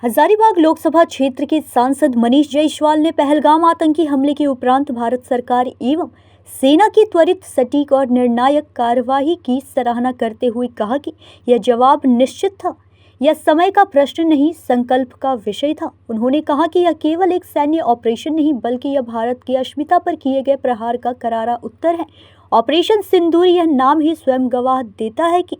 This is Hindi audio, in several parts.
हजारीबाग लोकसभा क्षेत्र के सांसद मनीष जायसवाल ने पहलगाम आतंकी हमले के उपरांत भारत सरकार एवं सेना की त्वरित, सटीक और निर्णायक कार्यवाही की सराहना करते हुए कहा कि यह जवाब निश्चित था। यह समय का प्रश्न नहीं, संकल्प का विषय था। उन्होंने कहा कि यह केवल एक सैन्य ऑपरेशन नहीं, बल्कि यह भारत की अस्मिता पर किए गए प्रहार का करारा उत्तर है। ऑपरेशन सिंदूर, यह नाम ही स्वयं गवाह देता है कि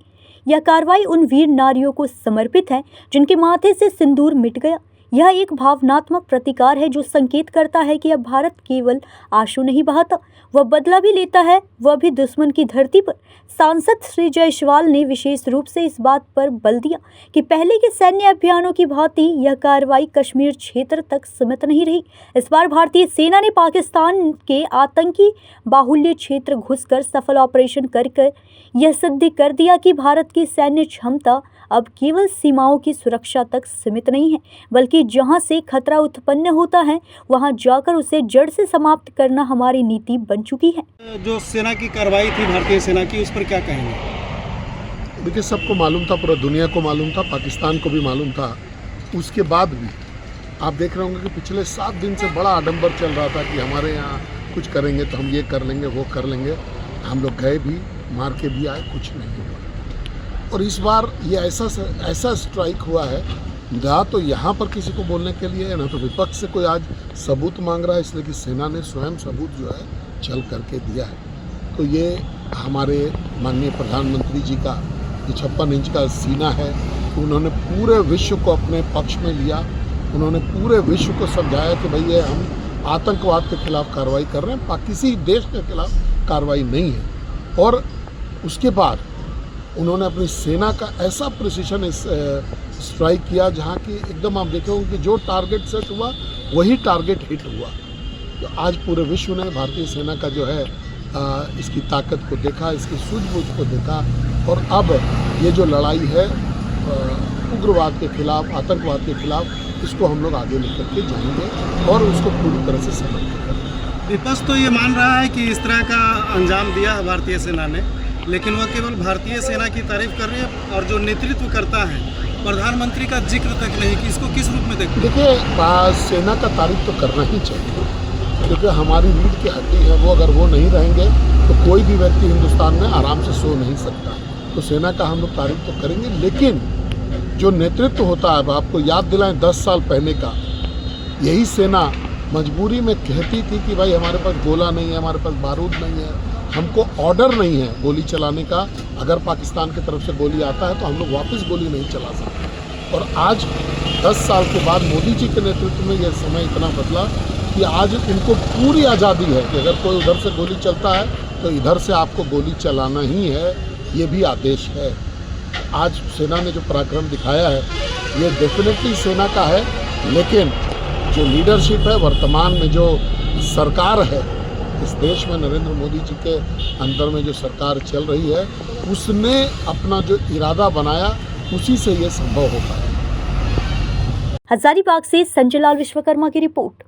यह कार्रवाई उन वीर नारियों को समर्पित है जिनके माथे से सिंदूर मिट गया। यह एक भावनात्मक प्रतिकार है जो संकेत करता है कि अब भारत केवल आंसू नहीं बहाता, वह बदला भी लेता है, वह भी दुश्मन की धरती पर। सांसद श्री जायसवाल ने विशेष रूप से इस बात पर बल दिया कि पहले के सैन्य अभियानों की भांति यह कार्रवाई कश्मीर क्षेत्र तक सीमित नहीं रही। इस बार भारतीय सेना ने पाकिस्तान के आतंकी बाहुल्य क्षेत्र घुसकर सफल ऑपरेशन कर यह सिद्ध कर दिया कि भारत की सैन्य क्षमता अब केवल सीमाओं की सुरक्षा तक सीमित नहीं है, बल्कि जहां से खतरा उत्पन्न होता है वहां जाकर उसे जड़ से समाप्त करना हमारी नीति बन चुकी है। जो सेना की कार्रवाई थी भारतीय सेना की, उस पर क्या कहेंगे? देखिए, सबको मालूम था, पूरा दुनिया को मालूम था, पाकिस्तान को भी मालूम था। उसके बाद भी आप देख रहे होंगे कि पिछले 7 दिन से बड़ा आडंबर चल रहा था कि हमारे यहाँ कुछ करेंगे तो हम ये कर लेंगे, वो कर लेंगे। हम लोग गए भी, मार के भी आए, कुछ नहीं हुआ। और इस बार ये ऐसा स्ट्राइक हुआ है, ना तो यहाँ पर किसी को बोलने के लिए, ना तो विपक्ष से कोई आज सबूत मांग रहा है, इसलिए कि सेना ने स्वयं सबूत जो है चल करके दिया है। तो ये हमारे माननीय प्रधानमंत्री जी का जो 56 इंच का सीना है, उन्होंने पूरे विश्व को अपने पक्ष में लिया। उन्होंने पूरे विश्व को समझाया कि भाई ये हम आतंकवाद के खिलाफ कार्रवाई कर रहे हैं, किसी देश के खिलाफ कार्रवाई नहीं है। और उसके बाद उन्होंने अपनी सेना का ऐसा प्रिसीशन स्ट्राइक किया जहाँ की एकदम आप देखे होंगे कि जो टारगेट सेट हुआ वही टारगेट हिट हुआ। तो आज पूरे विश्व ने भारतीय सेना का जो है इसकी ताकत को देखा, इसकी सूझबूझ को देखा। और अब ये जो लड़ाई है उग्रवाद के खिलाफ, आतंकवाद के खिलाफ, इसको हम लोग आगे लेकर के जाएंगे और उसको पूरी तरह से समर्पित करेंगे। विपक्ष तो ये मान रहा है कि इस तरह का अंजाम दिया है भारतीय सेना ने, लेकिन वह केवल भारतीय सेना की तारीफ कर रही है और जो नेतृत्व करता है प्रधानमंत्री का जिक्र तक नहीं कि इसको किस रूप में देखते? देखिए, सेना का तारीफ तो करना ही चाहिए, क्योंकि हमारी रीढ़ की हड्डी है वो। अगर वो नहीं रहेंगे तो कोई भी व्यक्ति हिंदुस्तान में आराम से सो नहीं सकता। तो सेना का हम लोग तारीफ तो करेंगे, लेकिन जो नेतृत्व होता है, आपको याद दिलाएं 10 साल पहले का, यही सेना मजबूरी में कहती थी कि भाई हमारे पास गोला नहीं है, हमारे पास बारूद नहीं है, हमको ऑर्डर नहीं है गोली चलाने का। अगर पाकिस्तान की तरफ से गोली आता है तो हम लोग वापस गोली नहीं चला सकते। और आज 10 साल के बाद मोदी जी के नेतृत्व में यह समय इतना बदला कि आज इनको पूरी आज़ादी है कि अगर कोई उधर से गोली चलता है तो इधर से आपको गोली चलाना ही है, ये भी आदेश है। आज सेना ने जो पराक्रम दिखाया है ये डेफिनेटली सेना का है, लेकिन जो लीडरशिप है, वर्तमान में जो सरकार है इस देश में, नरेंद्र मोदी जी के अंदर में जो सरकार चल रही है, उसने अपना जो इरादा बनाया उसी से ये संभव हो पाया। हजारीबाग से संजय लाल विश्वकर्मा की रिपोर्ट।